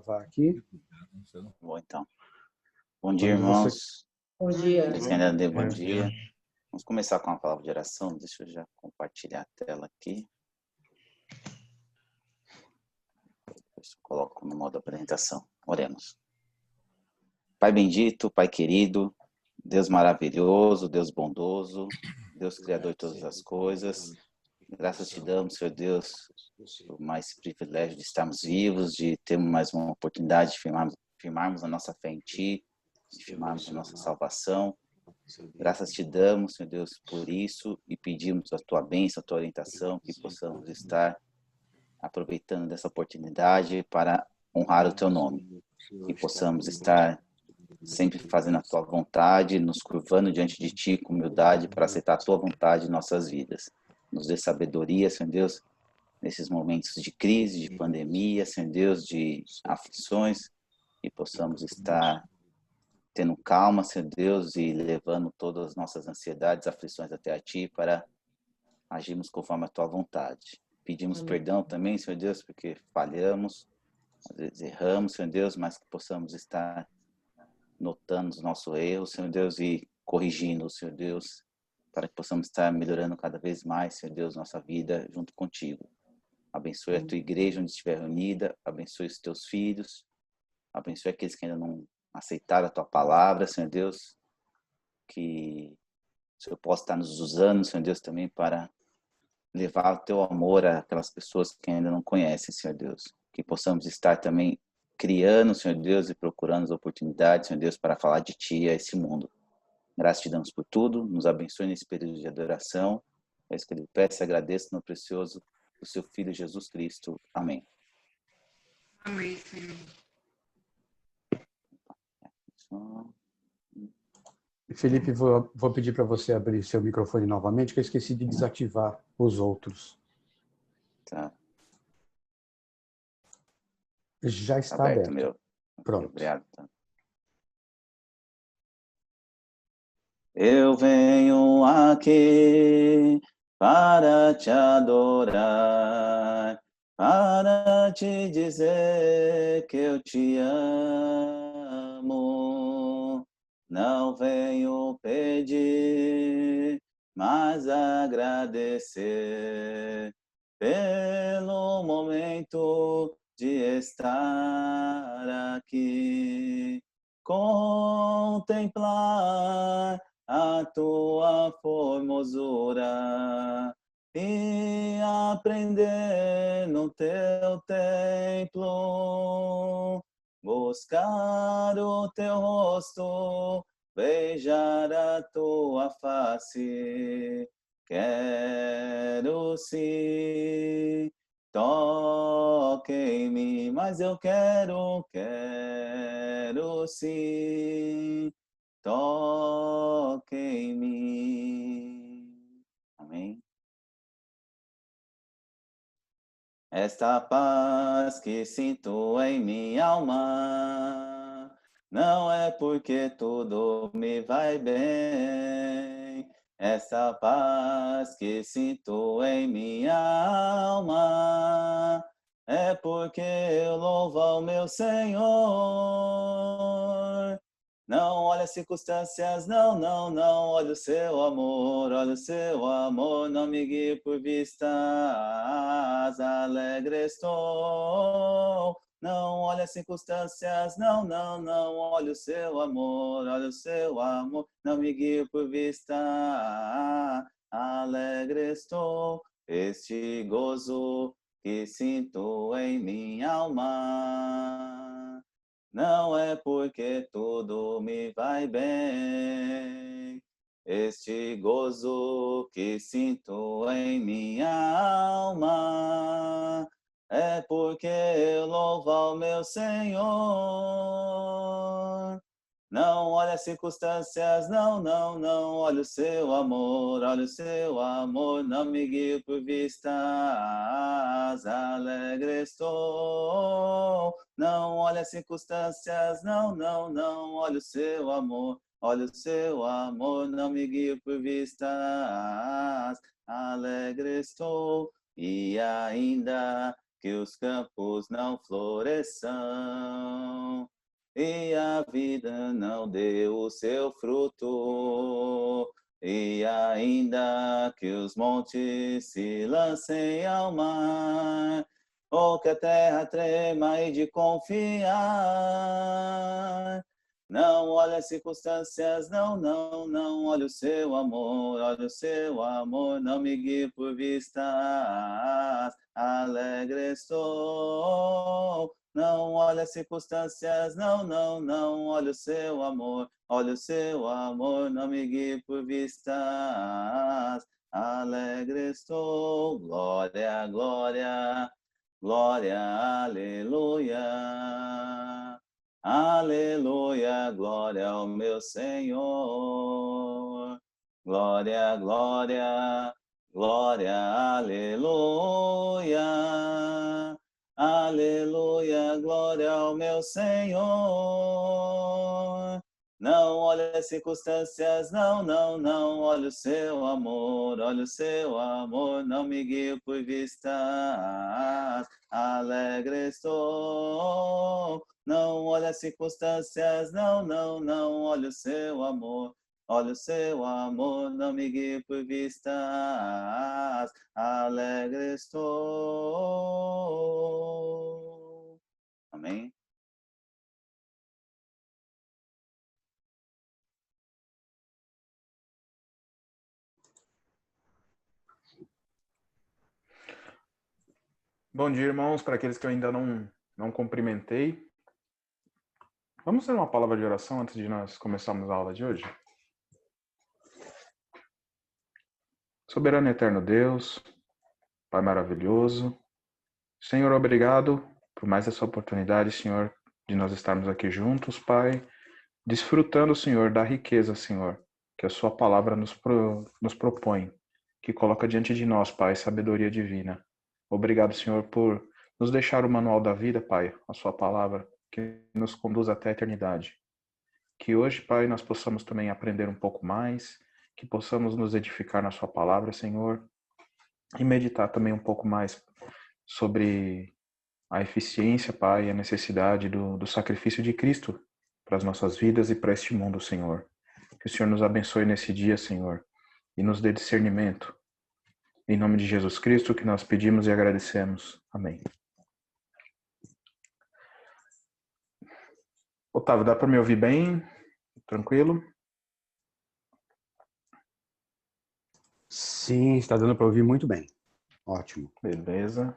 gravar aqui. Bom, então. Bom dia, irmãos. Bom dia. Bom dia. Vamos começar com a palavra de oração. Deixa eu já compartilhar a tela aqui. Depois eu coloco no modo apresentação. Oremos. Pai bendito, Pai querido, Deus maravilhoso, Deus bondoso, Deus criador de todas as coisas. Graças te damos, Senhor Deus, por mais privilégio de estarmos vivos, de termos mais uma oportunidade de firmarmos a nossa fé em Ti, de firmarmos a nossa salvação. Graças te damos, Senhor Deus, por isso e pedimos a Tua bênção, a Tua orientação, que possamos estar aproveitando dessa oportunidade para honrar o Teu nome. Que possamos estar sempre fazendo a Tua vontade, nos curvando diante de Ti com humildade para aceitar a Tua vontade em nossas vidas. Nos dê sabedoria, Senhor Deus, nesses momentos de crise, de pandemia, Senhor Deus, de aflições, e possamos estar tendo calma, Senhor Deus, e levando todas as nossas ansiedades, aflições até a Ti para agirmos conforme a Tua vontade. Pedimos perdão também, Senhor Deus, porque falhamos, às vezes erramos, Senhor Deus, mas que possamos estar notando os nossos erros, Senhor Deus, e corrigindo, Senhor Deus, para que possamos estar melhorando cada vez mais, Senhor Deus, nossa vida junto contigo. Abençoe a Tua igreja onde estiver reunida, abençoe os Teus filhos, abençoe aqueles que ainda não aceitaram a Tua palavra, Senhor Deus, que o Senhor possa estar nos usando, Senhor Deus, também para levar o Teu amor àquelas pessoas que ainda não conhecem, Senhor Deus. Que possamos estar também criando, Senhor Deus, e procurando as oportunidades, Senhor Deus, para falar de Ti a esse mundo. Graças te damos por tudo, nos abençoe nesse período de adoração. É isso que eu peço e agradeço no precioso do Seu Filho Jesus Cristo. Amém. Amém, Senhor. Felipe, vou pedir para você abrir seu microfone novamente, que eu esqueci de desativar os outros. Tá. Já está Aberto. aberto. Meu. Pronto. Obrigado. Tá. Eu venho aqui para te adorar, para te dizer que eu te amo. Não venho pedir, mas agradecer pelo momento de estar aqui, contemplar a Tua formosura e aprender no Teu templo, buscar o Teu rosto, beijar a Tua face. Quero sim, toque em mim, mas eu quero sim. Toque em mim. Amém. Esta paz que sinto em minha alma não é porque tudo me vai bem. Esta paz que sinto em minha alma é porque eu louvo ao meu Senhor. Não olha as circunstâncias, não, olha o seu amor, não me guie por vistas, alegre estou. Não olha as circunstâncias, não, olha o seu amor, não me guie por vistas, alegre estou. Este gozo que sinto em minha alma não é porque tudo me vai bem. Este gozo que sinto em minha alma é porque eu louvo ao meu Senhor. Não olha as circunstâncias, não, olha o seu amor, não me guie por vistas, alegre estou. Não olha as circunstâncias, não, olha o seu amor, não me guie por vistas, alegre estou. E ainda que os campos não floresçam e a vida não dê o seu fruto, e ainda que os montes se lancem ao mar, ou que a terra trema e de confiar. Não olhe as circunstâncias, não, não, não, olhe o seu amor, olhe o seu amor, não me guie por vistas, alegre estou. Não olhe as circunstâncias, não, não, não, olhe o seu amor, olhe o seu amor, não me guie por vistas, alegre estou. Glória, glória, glória, aleluia. Aleluia, glória ao meu Senhor. Glória, glória, glória, aleluia. Aleluia, glória ao meu Senhor. Não olhe as circunstâncias, não, não, não. Olhe o seu amor, olhe o seu amor. Não me guie por vistas, alegre estou. Não olhe as circunstâncias, não, não, não. Olhe o seu amor, olhe o seu amor. Não me guie por vistas, alegre estou. Amém? Bom dia, irmãos, para aqueles que eu ainda não cumprimentei. Vamos ter uma palavra de oração antes de nós começarmos a aula de hoje? Soberano e eterno Deus, Pai maravilhoso, Senhor, obrigado por mais essa oportunidade, Senhor, de nós estarmos aqui juntos, Pai, desfrutando, Senhor, da riqueza, Senhor, que a sua palavra nos propõe, que coloca diante de nós, Pai, sabedoria divina. Obrigado, Senhor, por nos deixar o manual da vida, Pai, a sua palavra, que nos conduz até a eternidade. Que hoje, Pai, nós possamos também aprender um pouco mais, que possamos nos edificar na sua palavra, Senhor, e meditar também um pouco mais sobre a eficiência, Pai, e a necessidade do sacrifício de Cristo para as nossas vidas e para este mundo, Senhor. Que o Senhor nos abençoe nesse dia, Senhor, e nos dê discernimento. Em nome de Jesus Cristo que nós pedimos e agradecemos. Amém. Otávio, dá para me ouvir bem? Tranquilo? Sim, está dando para ouvir muito bem. Ótimo. Beleza.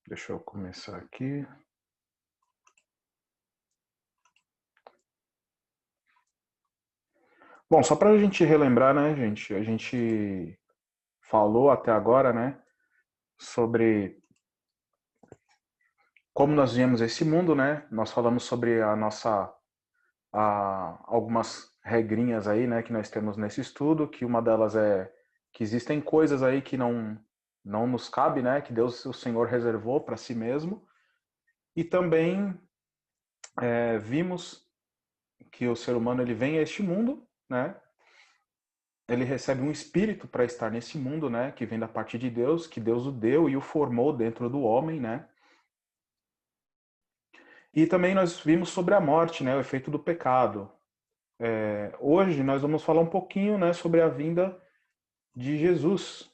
Deixa eu começar aqui. Bom, só para a gente relembrar, né, gente? A gente falou até agora, né, sobre como nós viemos a esse mundo, né? Nós falamos sobre algumas regrinhas aí, né, que nós temos nesse estudo, que uma delas é que existem coisas aí que não nos cabe, né, que Deus, o Senhor, reservou para si mesmo. E também vimos que o ser humano ele vem a este mundo, né? Ele recebe um espírito para estar nesse mundo, né, que vem da parte de Deus, que Deus o deu e o formou dentro do homem, né? E também nós vimos sobre a morte, né, o efeito do pecado. Hoje nós vamos falar um pouquinho, né, sobre a vinda de Jesus,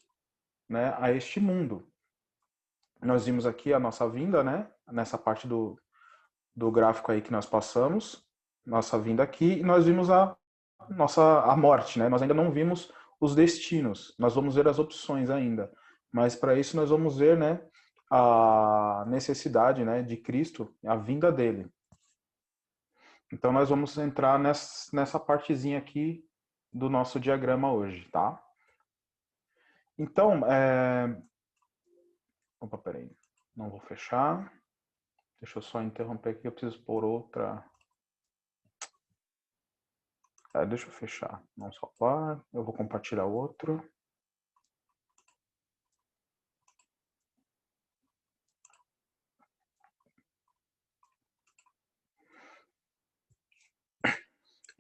né, a este mundo. Nós vimos aqui a nossa vinda, né, nessa parte do gráfico aí que nós passamos, nossa vinda aqui, e nós vimos a morte, né? Nós ainda não vimos os destinos, nós vamos ver as opções ainda, mas para isso nós vamos ver, né, a necessidade, né, de Cristo, a vinda dele. Então nós vamos entrar nessa partezinha aqui do nosso diagrama hoje, tá? Então, opa, peraí, não vou fechar, deixa eu só interromper aqui, eu preciso pôr outra... deixa eu fechar, não salvar, eu vou compartilhar outro.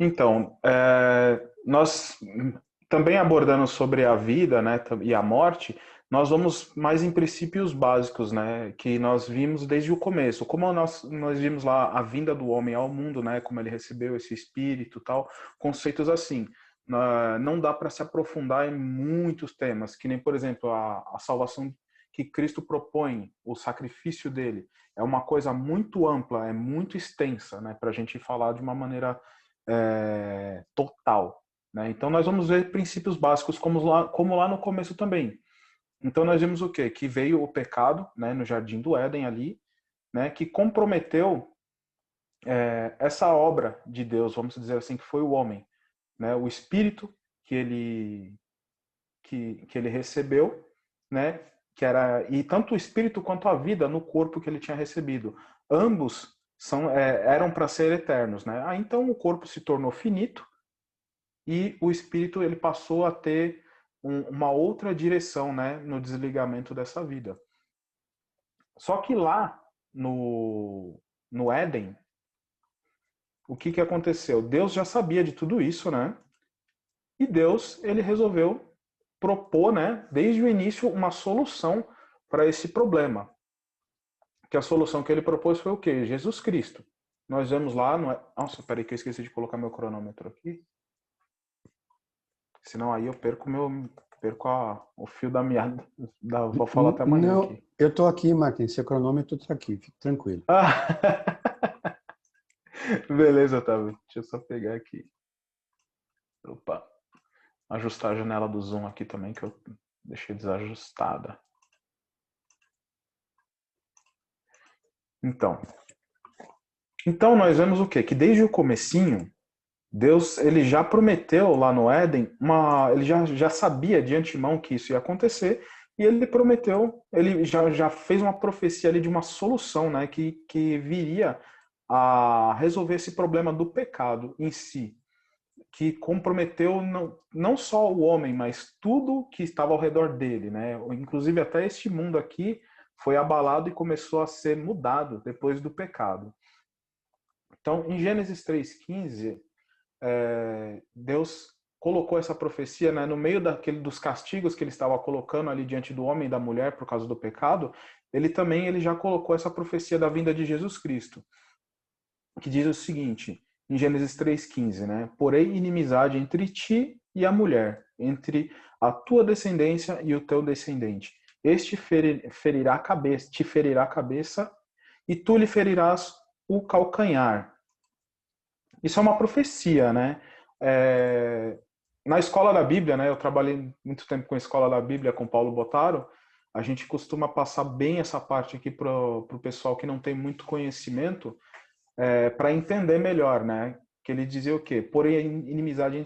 Então, nós também abordando sobre a vida, né, e a morte, nós vamos mais em princípios básicos, né, que nós vimos desde o começo. Como nós vimos lá a vinda do homem ao mundo, né, como ele recebeu esse espírito e tal, conceitos assim. Não dá para se aprofundar em muitos temas, que nem, por exemplo, a salvação que Cristo propõe, o sacrifício dele, é uma coisa muito ampla, é muito extensa, né, para a gente falar de uma maneira total. Né? Então, nós vamos ver princípios básicos, como lá no começo também. Então, nós vimos o quê? Que veio o pecado, né, no Jardim do Éden ali, né, que comprometeu essa obra de Deus, vamos dizer assim, que foi o homem. Né, o espírito que ele recebeu, né, e tanto o espírito quanto a vida no corpo que ele tinha recebido, ambos eram para ser eternos, né? Então o corpo se tornou finito e o espírito ele passou a ter uma outra direção, né, no desligamento dessa vida. Só que lá no Éden, o que aconteceu? Deus já sabia de tudo isso, né? E Deus, ele resolveu propor, né, desde o início, uma solução para esse problema. Que a solução que ele propôs foi o quê? Jesus Cristo. Nós vemos lá... Nossa, peraí que eu esqueci de colocar meu cronômetro aqui. Senão aí eu perco o fio da meada. Vou falar até amanhã Não, aqui. eu estou aqui, Marquinhos. Seu cronômetro está aqui. Fique tranquilo. Beleza, Otávio. Deixa eu só pegar aqui. Opa. Ajustar a janela do Zoom aqui também, que eu deixei desajustada. Então nós vemos o quê? Que desde o comecinho, Deus ele já prometeu lá no Éden, ele já sabia de antemão que isso ia acontecer, e ele prometeu, ele já fez uma profecia ali de uma solução, né, que viria a resolver esse problema do pecado em si, que comprometeu não só o homem, mas tudo que estava ao redor dele, né? Inclusive até este mundo aqui foi abalado e começou a ser mudado depois do pecado. Então, em Gênesis 3,15, Deus colocou essa profecia, né, no meio dos castigos que ele estava colocando ali diante do homem e da mulher por causa do pecado, ele já colocou essa profecia da vinda de Jesus Cristo, que diz o seguinte, em Gênesis 3,15, né? Porém, inimizade entre ti e a mulher, entre a tua descendência e o teu descendente. Este te ferirá a cabeça, e tu lhe ferirás o calcanhar. Isso é uma profecia, né? Na escola da Bíblia, né? Eu trabalhei muito tempo com a escola da Bíblia, com Paulo Bottaro. A gente costuma passar bem essa parte aqui para o pessoal que não tem muito conhecimento, para entender melhor, né? Que ele dizia o quê? Porém, inimizade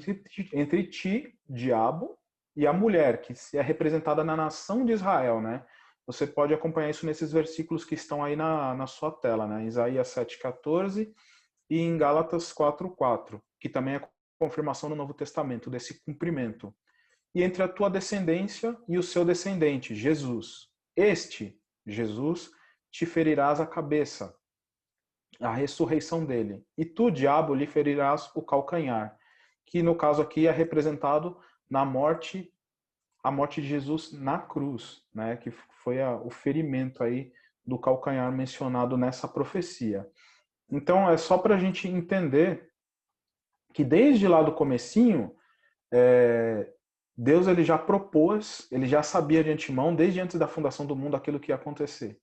entre ti, diabo, e a mulher, que é representada na nação de Israel, né? Você pode acompanhar isso nesses versículos que estão aí na sua tela, né? Isaías 7,14 e em Gálatas 4,4, que também é confirmação no Novo Testamento desse cumprimento. E entre a tua descendência e o seu descendente, Jesus. Jesus, te ferirás a cabeça, a ressurreição dele. E tu, diabo, lhe ferirás o calcanhar, que no caso aqui é representado na morte, a morte de Jesus na cruz, né, que foi o ferimento aí do calcanhar mencionado nessa profecia. Então é só para a gente entender que desde lá do comecinho, Deus ele já propôs, ele já sabia de antemão, desde antes da fundação do mundo, aquilo que ia acontecer.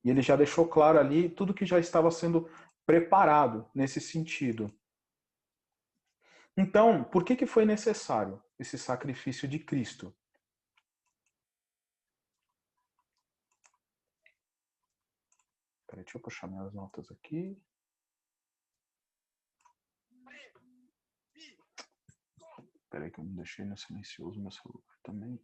E ele já deixou claro ali tudo que já estava sendo preparado nesse sentido. Então, por que foi necessário esse sacrifício de Cristo? Peraí, deixa eu puxar minhas notas aqui. Peraí que eu não deixei no silencioso meu celular também.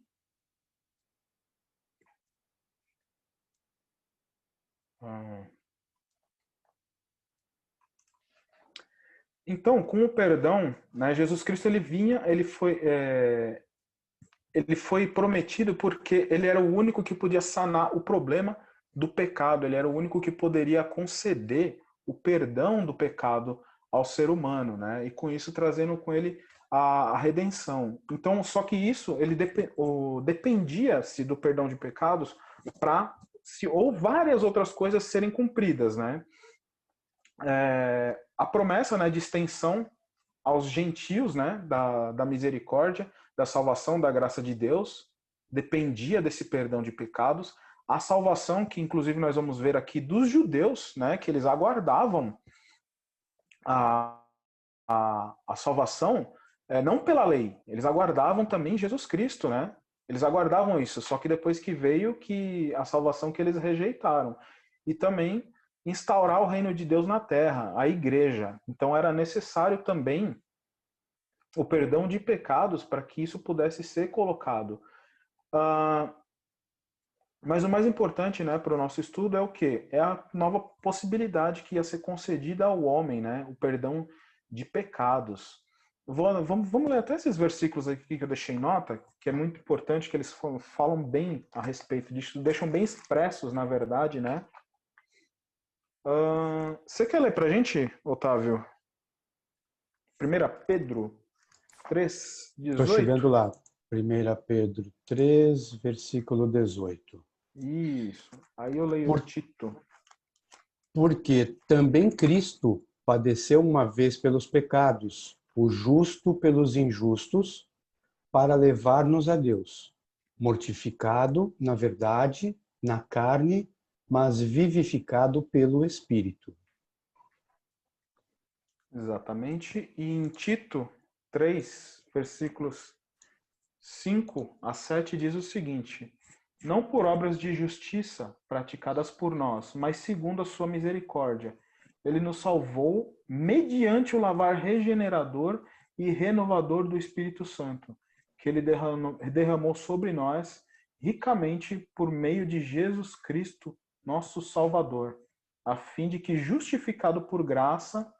Então, com o perdão, né, Jesus Cristo ele foi prometido porque ele era o único que podia sanar o problema do pecado, ele era o único que poderia conceder o perdão do pecado ao ser humano, né? E com isso trazendo com ele a redenção. Então, só que isso ele dependia-se do perdão de pecados para ou várias outras coisas serem cumpridas, né? A promessa, né, de extensão aos gentios, né, da misericórdia, da salvação, da graça de Deus, dependia desse perdão de pecados. A salvação, que inclusive nós vamos ver aqui dos judeus, né, que eles aguardavam a salvação, não pela lei, eles aguardavam também Jesus Cristo, né? Eles aguardavam isso, só que depois que veio que a salvação que eles rejeitaram. E também instaurar o reino de Deus na terra, a igreja. Então era necessário também o perdão de pecados para que isso pudesse ser colocado. Mas o mais importante, né, para o nosso estudo é o quê? É a nova possibilidade que ia ser concedida ao homem, né? O perdão de pecados. Vamos ler até esses versículos aqui que eu deixei nota, que é muito importante, que eles falam bem a respeito disso, deixam bem expressos, na verdade, né? Você quer ler pra gente, Otávio? 1 Pedro 3, 18? Estou chegando lá. 1 Pedro 3, versículo 18. Isso. Aí eu leio o Tito. Porque também Cristo padeceu uma vez pelos pecados, o justo pelos injustos, para levar-nos a Deus, mortificado, na verdade, na carne, mas vivificado pelo Espírito. Exatamente. E em Tito 3, versículos 5 a 7, diz o seguinte: não por obras de justiça praticadas por nós, mas segundo a sua misericórdia. Ele nos salvou mediante o lavar regenerador e renovador do Espírito Santo, que ele derramou sobre nós ricamente por meio de Jesus Cristo, nosso Salvador, a fim de que, justificado por graça,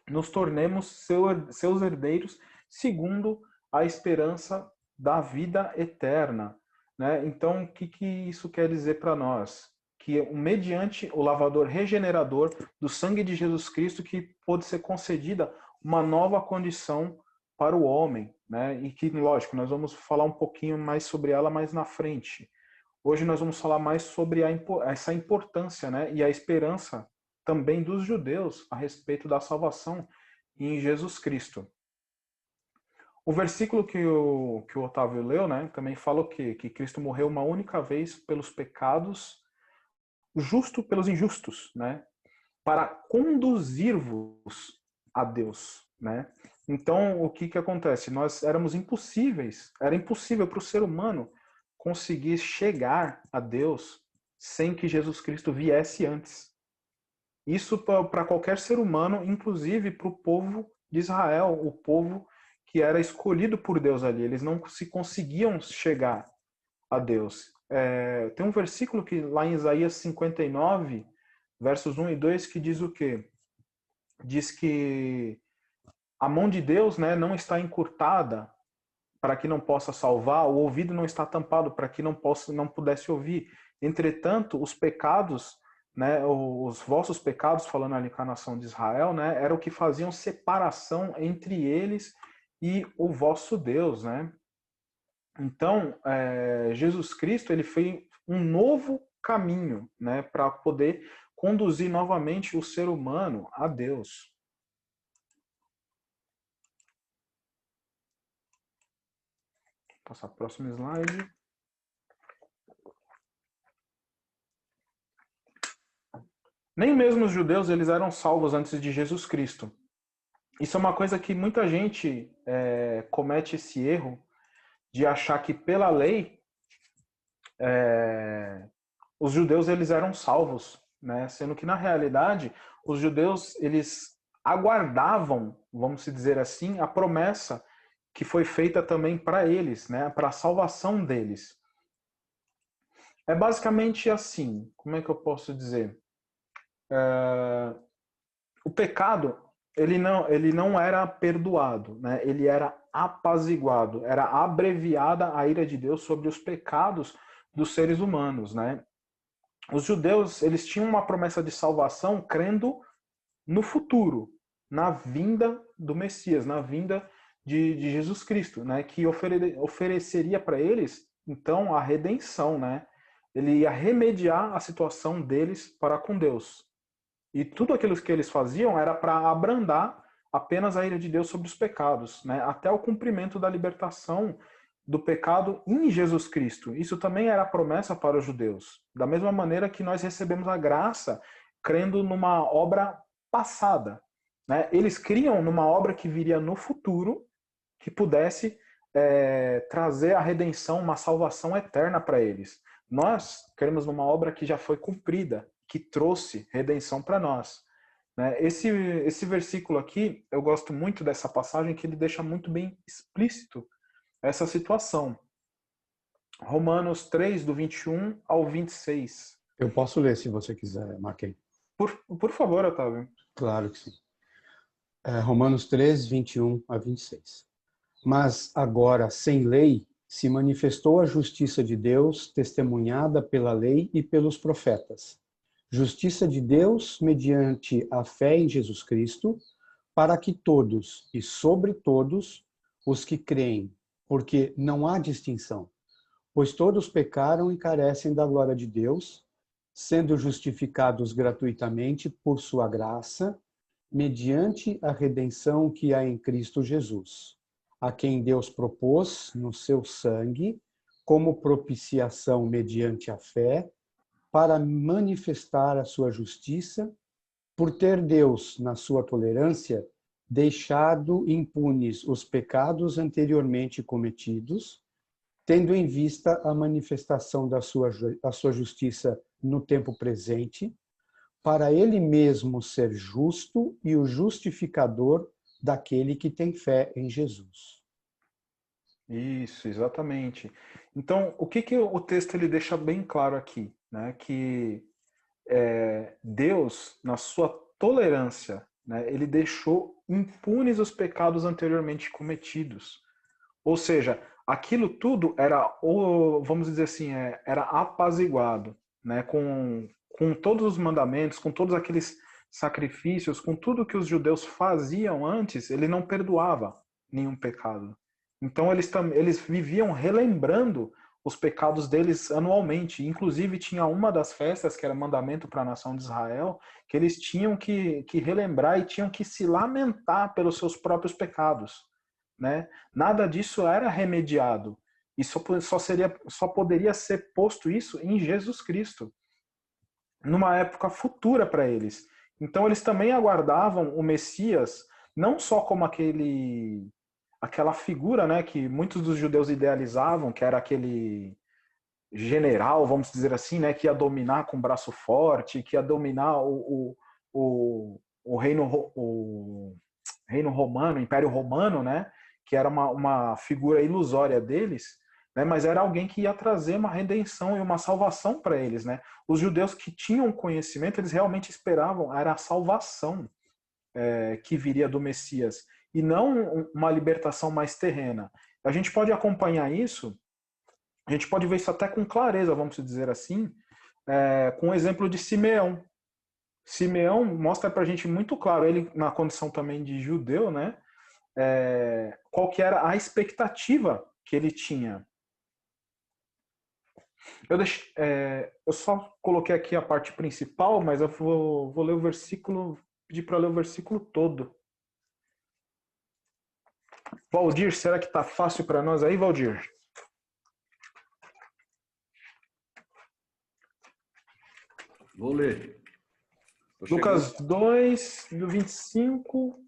nos tornemos seus herdeiros segundo a esperança da vida eterna. Né? Então, o que isso quer dizer para nós? Que mediante o lavador regenerador do sangue de Jesus Cristo, que pôde ser concedida uma nova condição para o homem, né? E que, lógico, nós vamos falar um pouquinho mais sobre ela mais na frente. Hoje nós vamos falar mais sobre essa importância, né? E a esperança também dos judeus a respeito da salvação em Jesus Cristo. O versículo que o Otávio leu, né, também fala o quê? Que Cristo morreu uma única vez pelos pecados, justo pelos injustos, né, para conduzir-vos a Deus, né? Então, o que acontece? Nós éramos impossíveis, era impossível para o ser humano conseguir chegar a Deus sem que Jesus Cristo viesse antes. Isso para qualquer ser humano, inclusive para o povo de Israel, o povo que era escolhido por Deus ali. Eles não se conseguiam chegar a Deus. Tem um versículo que lá em Isaías 59, versos 1 e 2, que diz o quê? Diz que a mão de Deus, né, não está encurtada para que não possa salvar, o ouvido não está tampado para que não pudesse ouvir. Entretanto, os pecados, né, os vossos pecados, falando ali com a nação de Israel, né, era o que faziam separação entre eles e o vosso Deus, né? Então, Jesus Cristo, ele fez um novo caminho, né, para poder conduzir novamente o ser humano a Deus. Vou passar para o próximo slide. Nem mesmo os judeus eles eram salvos antes de Jesus Cristo. Isso é uma coisa que muita gente comete esse erro de achar que pela lei os judeus eles eram salvos, né? Sendo que na realidade os judeus eles aguardavam, vamos dizer assim, a promessa que foi feita também para eles, né? Para a salvação deles. É basicamente assim, como é que eu posso dizer? O pecado ele não era perdoado, né? Ele era apaziguado, era abreviada a ira de Deus sobre os pecados dos seres humanos, né? Os judeus, eles tinham uma promessa de salvação crendo no futuro, na vinda do Messias, na vinda de Jesus Cristo, né? Que ofereceria para eles, então, a redenção, né? Ele ia remediar a situação deles para com Deus. E tudo aquilo que eles faziam era para abrandar apenas a ira de Deus sobre os pecados, né? Até o cumprimento da libertação do pecado em Jesus Cristo. Isso também era a promessa para os judeus. Da mesma maneira que nós recebemos a graça crendo numa obra passada, né? Eles criam numa obra que viria no futuro, que pudesse trazer a redenção, uma salvação eterna para eles. Nós cremos numa obra que já foi cumprida, que trouxe redenção para nós. Né? Esse versículo aqui, eu gosto muito dessa passagem, que ele deixa muito bem explícito essa situação. Romanos 3, do 21 ao 26. Eu posso ler se você quiser, Marquei. Por favor, Otávio. Claro que sim. Romanos 3, 21 a 26. Mas agora, sem lei, se manifestou a justiça de Deus, testemunhada pela lei e pelos profetas. Justiça de Deus mediante a fé em Jesus Cristo, para que todos e sobre todos os que creem, porque não há distinção, pois todos pecaram e carecem da glória de Deus, sendo justificados gratuitamente por sua graça, mediante a redenção que há em Cristo Jesus, a quem Deus propôs no seu sangue, como propiciação mediante a fé, para manifestar a sua justiça, por ter Deus, na sua tolerância, deixado impunes os pecados anteriormente cometidos, tendo em vista a manifestação da sua justiça no tempo presente, para ele mesmo ser justo e o justificador daquele que tem fé em Jesus. Isso, exatamente. Então, o que o texto ele deixa bem claro aqui? Né? Que Deus, na sua tolerância, né, ele deixou impunes os pecados anteriormente cometidos. Ou seja, aquilo tudo era, vamos dizer assim, era apaziguado, né, com todos os mandamentos, com todos aqueles sacrifícios, com tudo que os judeus faziam antes, ele não perdoava nenhum pecado. Então eles viviam relembrando os pecados deles anualmente. Inclusive tinha uma das festas, que era mandamento para a nação de Israel, que eles tinham que relembrar e tinham que se lamentar pelos seus próprios pecados. Né? Nada disso era remediado. E só poderia ser posto isso em Jesus Cristo, numa época futura para eles. Então eles também aguardavam o Messias, não só como aquela figura, né, que muitos dos judeus idealizavam, que era aquele general, vamos dizer assim, né, que ia dominar com o braço forte, que ia dominar o reino romano, o Império Romano, né, que era uma figura ilusória deles, né, mas era alguém que ia trazer uma redenção e uma salvação para eles. Né. Os judeus que tinham conhecimento, eles realmente esperavam, era a salvação que viria do Messias, e não uma libertação mais terrena. A gente pode acompanhar isso, a gente pode ver isso até com clareza, vamos dizer assim, com o exemplo de Simeão. Simeão mostra para a gente muito claro, ele na condição também de judeu, né, qual que era a expectativa que ele tinha. Eu só coloquei aqui a parte principal, mas eu vou ler o versículo, pedir para ler o versículo todo. Valdir, será que está fácil para nós aí, Valdir? Vou ler. Lucas 2, do 25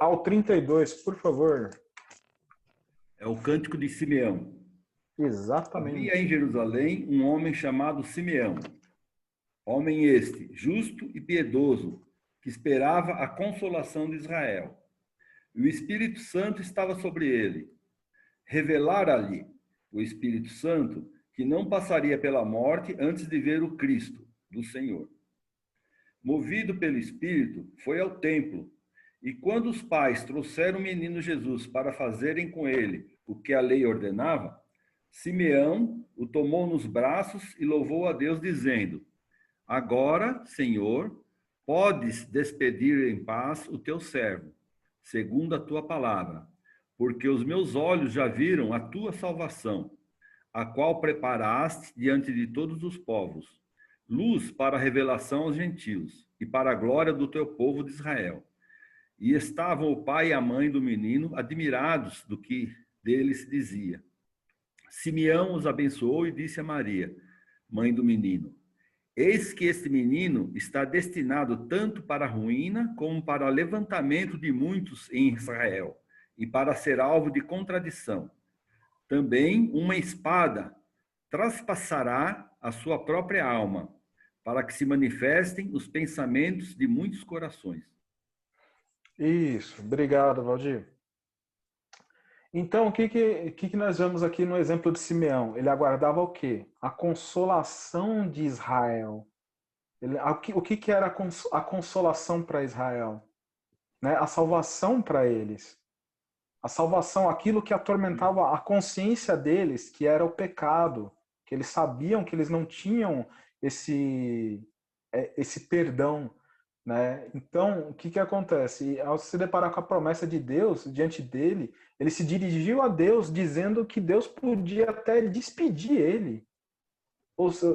ao 32, por favor. É o Cântico de Simeão. Exatamente. Havia em Jerusalém um homem chamado Simeão. Homem este, justo e piedoso, que esperava a consolação de Israel. E o Espírito Santo estava sobre ele. Revelara-lhe o Espírito Santo que não passaria pela morte antes de ver o Cristo, do Senhor. Movido pelo Espírito, foi ao templo, e quando os pais trouxeram o menino Jesus para fazerem com ele o que a lei ordenava, Simeão o tomou nos braços e louvou a Deus, dizendo: Agora, Senhor, podes despedir em paz o teu servo, segundo a tua palavra, porque os meus olhos já viram a tua salvação, a qual preparaste diante de todos os povos, luz para a revelação aos gentios e para a glória do teu povo de Israel. E estavam o pai e a mãe do menino admirados do que dele se dizia. Simeão os abençoou e disse a Maria, mãe do menino: eis que este menino está destinado tanto para a ruína como para o levantamento de muitos em Israel, e para ser alvo de contradição. Também uma espada traspassará a sua própria alma, para que se manifestem os pensamentos de muitos corações. Isso, obrigado, Valdir. Então, o que nós vemos aqui no exemplo de Simeão? Ele aguardava o quê? A consolação de Israel. O que era a consolação para Israel? Né? A salvação para eles. A salvação, aquilo que atormentava a consciência deles, que era o pecado, que eles sabiam que eles não tinham esse perdão, né? Então, o que acontece? Ao se deparar com a promessa de Deus diante dele, ele se dirigiu a Deus dizendo que Deus podia até despedir ele.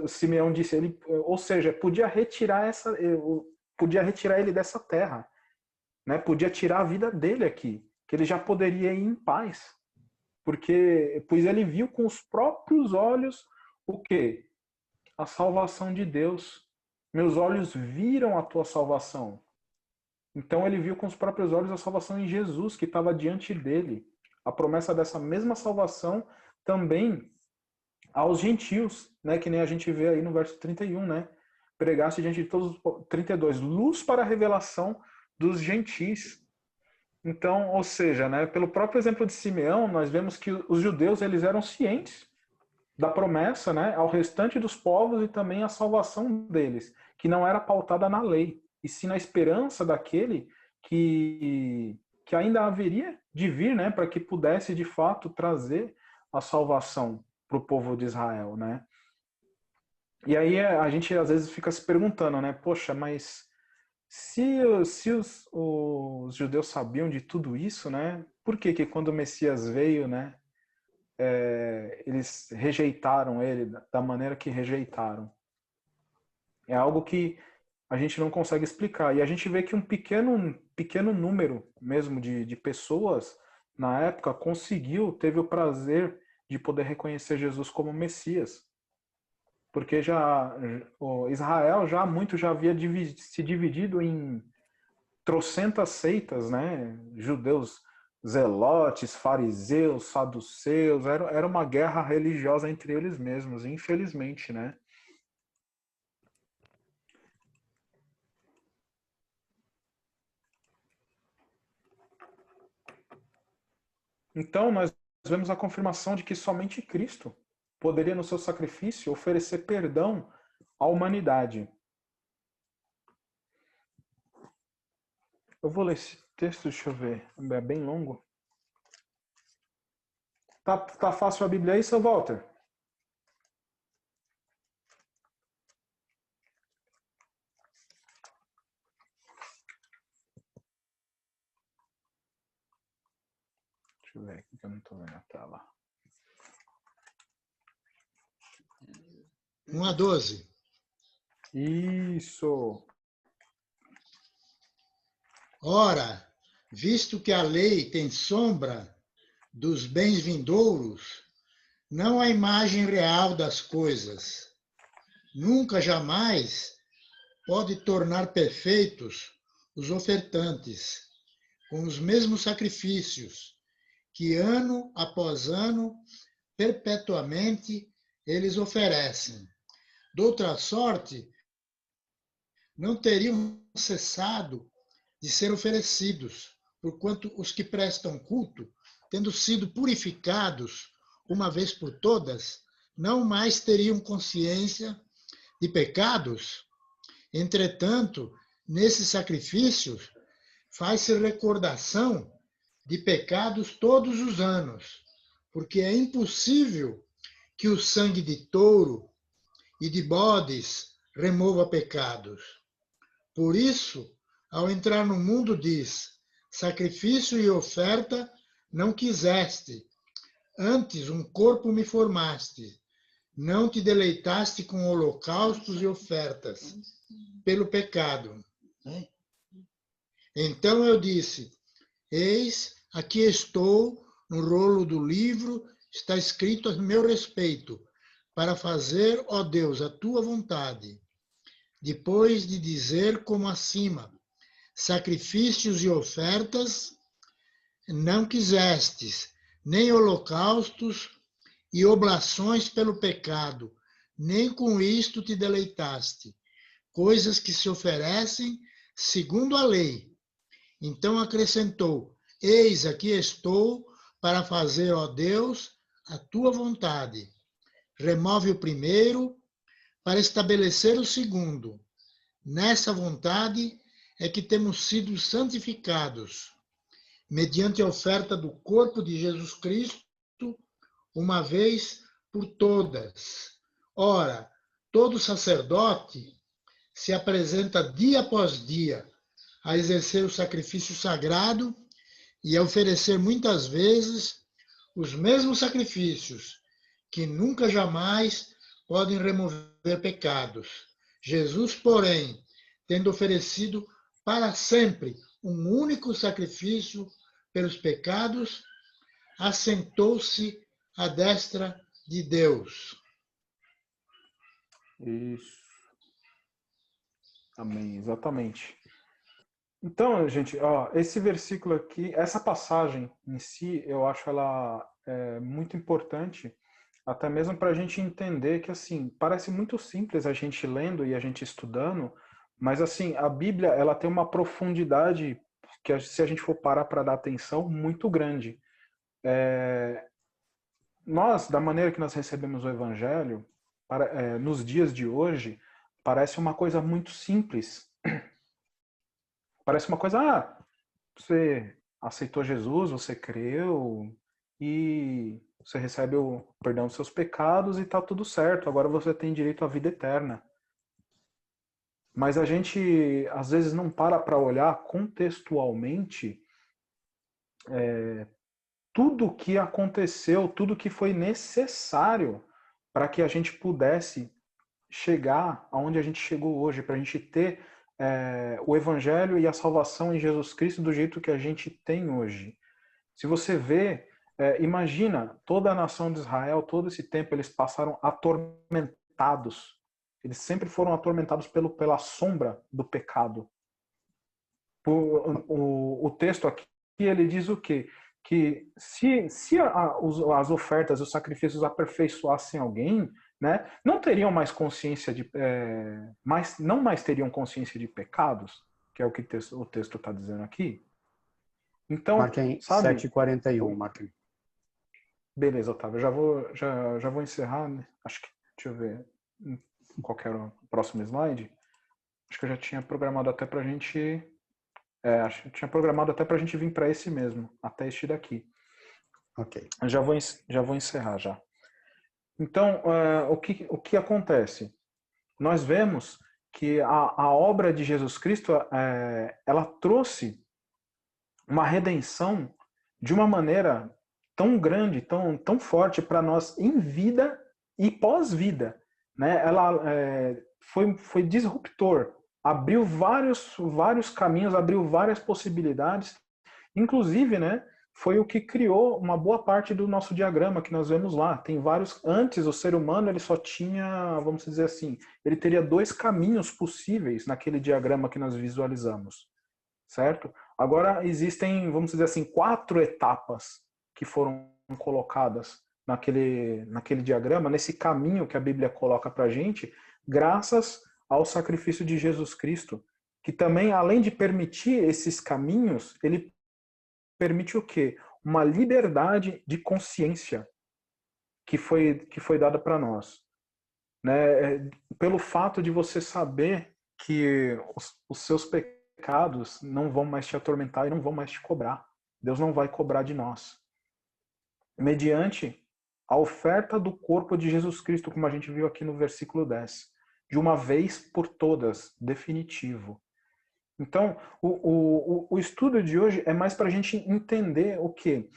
Simeão disse, ou seja, podia retirar ele dessa terra, né? Podia tirar a vida dele aqui, que ele já poderia ir em paz, pois ele viu com os próprios olhos o quê? A salvação de Deus. Meus olhos viram a tua salvação. Então ele viu com os próprios olhos a salvação em Jesus, que estava diante dele. A promessa dessa mesma salvação também aos gentios, né? Que nem a gente vê aí no verso 31, né? Pregaste diante de todos os 32, luz para a revelação dos gentis. Então, ou seja, né, pelo próprio exemplo de Simeão, nós vemos que os judeus eles eram cientes da promessa, né, ao restante dos povos e também a salvação deles, que não era pautada na lei, e sim na esperança daquele que ainda haveria de vir, né, para que pudesse de fato trazer a salvação para o povo de Israel, né? E aí a gente às vezes fica se perguntando, né, poxa, mas se os judeus sabiam de tudo isso, né, por que quando o Messias veio, né, eles rejeitaram ele da maneira que rejeitaram? É algo que a gente não consegue explicar. E a gente vê que um pequeno número mesmo de pessoas na época teve o prazer de poder reconhecer Jesus como Messias. Porque Israel já havia se dividido em trocentas seitas, né? Judeus zelotes, fariseus, saduceus, era uma guerra religiosa entre eles mesmos, infelizmente, né? Então, nós vemos a confirmação de que somente Cristo poderia, no seu sacrifício, oferecer perdão à humanidade. Eu vou ler esse texto, deixa eu ver. É bem longo. Tá fácil a Bíblia aí, seu Walter? Deixa eu ver aqui que eu não estou vendo a tela. 1-12. Isso. Ora, visto que a lei tem sombra dos bens vindouros, não a imagem real das coisas, nunca jamais pode tornar perfeitos os ofertantes, com os mesmos sacrifícios, que ano após ano, perpetuamente, eles oferecem. De outra sorte, não teriam cessado de ser oferecidos, porquanto os que prestam culto, tendo sido purificados uma vez por todas, não mais teriam consciência de pecados. Entretanto, nesses sacrifícios, faz-se recordação de pecados todos os anos, porque é impossível que o sangue de touro e de bodes remova pecados. Por isso, ao entrar no mundo, diz: Sacrifício e oferta não quiseste, antes um corpo me formaste. Não te deleitaste com holocaustos e ofertas, pelo pecado. Então eu disse, eis, aqui estou, no rolo do livro, está escrito a meu respeito, para fazer, ó Deus, a tua vontade. Depois de dizer como acima, sacrifícios e ofertas não quisestes, nem holocaustos e oblações pelo pecado, nem com isto te deleitaste, coisas que se oferecem segundo a lei. Então acrescentou, eis aqui estou para fazer, ó Deus, a tua vontade. Remove o primeiro para estabelecer o segundo. Nessa vontade é que temos sido santificados, mediante a oferta do corpo de Jesus Cristo, uma vez por todas. Ora, todo sacerdote se apresenta dia após dia a exercer o sacrifício sagrado e a oferecer muitas vezes os mesmos sacrifícios, que nunca jamais podem remover pecados. Jesus, porém, tendo oferecido para sempre um único sacrifício pelos pecados, assentou-se à destra de Deus. Isso. Amém, exatamente. Então, gente, ó, esse versículo aqui, essa passagem em si, eu acho ela muito importante, até mesmo para a gente entender que, assim, parece muito simples a gente lendo e a gente estudando, mas, assim, a Bíblia, ela tem uma profundidade que, se a gente for parar para dar atenção, muito grande. Nós, da maneira que nós recebemos o Evangelho, nos dias de hoje, parece uma coisa muito simples. Parece uma coisa, você aceitou Jesus, você creu e você recebe o perdão dos seus pecados e tá tudo certo. Agora você tem direito à vida eterna. Mas a gente, às vezes, não para olhar contextualmente tudo o que aconteceu, tudo que foi necessário para que a gente pudesse chegar aonde a gente chegou hoje, para a gente ter o Evangelho e a salvação em Jesus Cristo do jeito que a gente tem hoje. Se você vê, imagina, toda a nação de Israel, todo esse tempo, eles passaram atormentados. Eles sempre foram atormentados pela sombra do pecado. O texto aqui, ele diz o quê? Que se as ofertas e os sacrifícios aperfeiçoassem alguém, né, não teriam mais consciência não mais teriam consciência de pecados, que é o que o texto está dizendo aqui. Então, Marquem sabe? 7h41, Marquem. Beleza, Otávio, já vou encerrar, né? Acho que, deixa eu ver, qual que era o próximo slide? Acho que eu já tinha programado até pra gente, acho que eu tinha programado até pra gente vir para esse mesmo, até este daqui. Ok. Já vou encerrar já. Então, o que acontece? Nós vemos que a obra de Jesus Cristo, ela trouxe uma redenção de uma maneira tão grande, tão forte para nós em vida e pós-vida. Né? Ela foi disruptor, abriu vários caminhos, abriu várias possibilidades, inclusive, né, foi o que criou uma boa parte do nosso diagrama que nós vemos lá. Tem vários. Antes, o ser humano ele só tinha, vamos dizer assim, ele teria 2 caminhos possíveis naquele diagrama que nós visualizamos, certo? Agora existem, vamos dizer assim, 4 etapas que foram colocadas naquele diagrama, nesse caminho que a Bíblia coloca para a gente, graças ao sacrifício de Jesus Cristo, que também, além de permitir esses caminhos, ele permite o quê? Uma liberdade de consciência que foi dada para nós. Né? Pelo fato de você saber que os seus pecados não vão mais te atormentar e não vão mais te cobrar. Deus não vai cobrar de nós. Mediante a oferta do corpo de Jesus Cristo, como a gente viu aqui no versículo 10. De uma vez por todas, definitivo. Então, o estudo de hoje é mais para a gente entender o quê?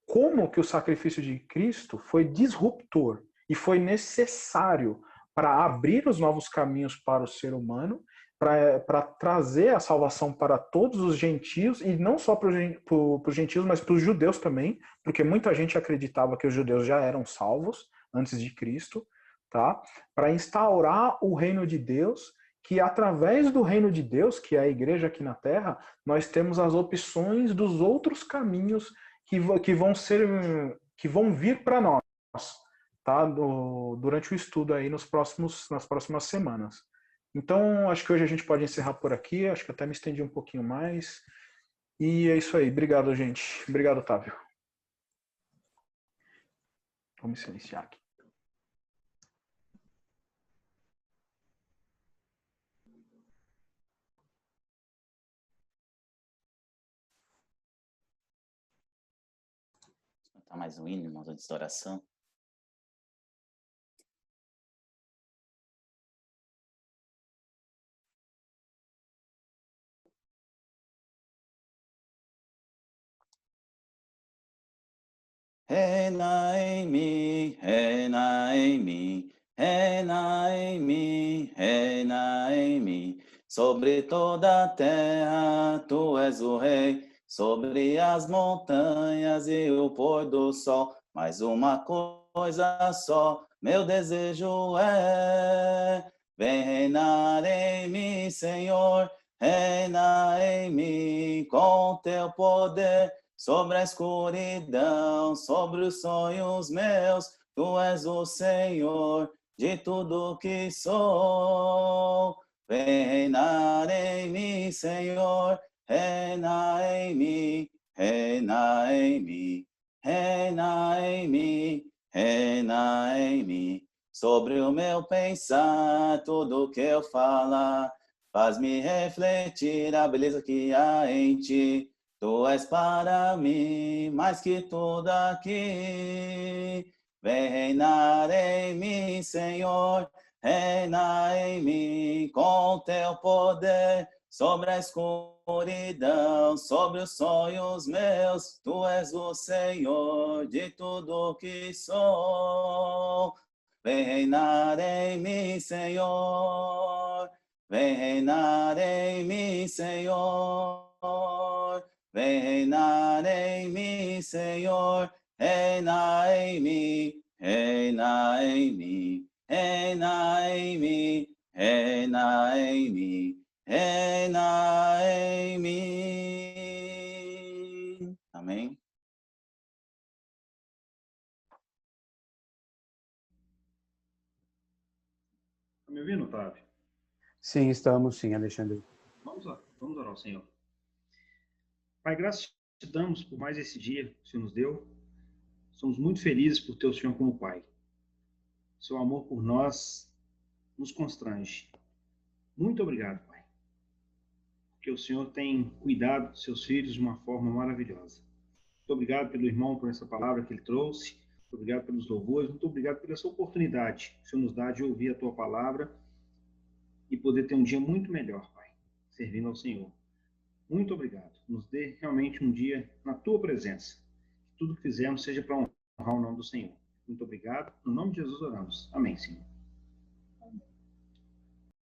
Como que o sacrifício de Cristo foi disruptor e foi necessário para abrir os novos caminhos para o ser humano, para trazer a salvação para todos os gentios, e não só para os gentios, mas para os judeus também, porque muita gente acreditava que os judeus já eram salvos antes de Cristo, tá? Para instaurar o reino de Deus, que através do reino de Deus, que é a igreja aqui na Terra, nós temos as opções dos outros caminhos que vão vir para nós, tá? Durante o estudo aí nas próximas semanas. Então, acho que hoje a gente pode encerrar por aqui, acho que até me estendi um pouquinho mais. E é isso aí. Obrigado, gente. Obrigado, Otávio. Vamos silenciar aqui. Vou cantar mais um hino, irmãos, antes da oração. Reina em mim, reina em mim, reina em mim, reina em mim. Sobre toda a terra tu és o rei, sobre as montanhas e o pôr do sol. Mas uma coisa só, meu desejo é, vem reinar em mim, Senhor, reina em mim com teu poder. Sobre a escuridão, sobre os sonhos meus, tu és o Senhor de tudo que sou. Vem reinar em mim, Senhor, reina em mim, reina em mim, reina em mim, reina em mim. Sobre o meu pensar, tudo que eu falar, faz-me refletir a beleza que há em ti. Tu és para mim mais que tudo aqui. Vem reinar em mim, Senhor, reina em mim com teu poder. Sobre a escuridão, sobre os sonhos meus, tu és o Senhor de tudo que sou. Vem reinar em mim, Senhor, vem reinar em mim, Senhor. Vem reinar em mim, Senhor, reina em mim, reina em mim, reina em mim, reina em mim, reina em mim. Amém? Está me ouvindo, Otávio? Sim, estamos sim, Alexandre. Vamos lá, vamos orar ao Senhor. Pai, graças te damos por mais esse dia que o Senhor nos deu. Somos muito felizes por ter o Senhor como Pai. Seu amor por nós nos constrange. Muito obrigado, Pai. Porque o Senhor tem cuidado dos seus filhos de uma forma maravilhosa. Muito obrigado pelo irmão, por essa palavra que ele trouxe. Muito obrigado pelos louvores. Muito obrigado por essa oportunidade que o Senhor nos dá de ouvir a tua palavra e poder ter um dia muito melhor, Pai, servindo ao Senhor. Muito obrigado. Nos dê realmente um dia na tua presença. Que tudo que fizermos seja para honrar o nome do Senhor. Muito obrigado. No nome de Jesus oramos. Amém, Senhor.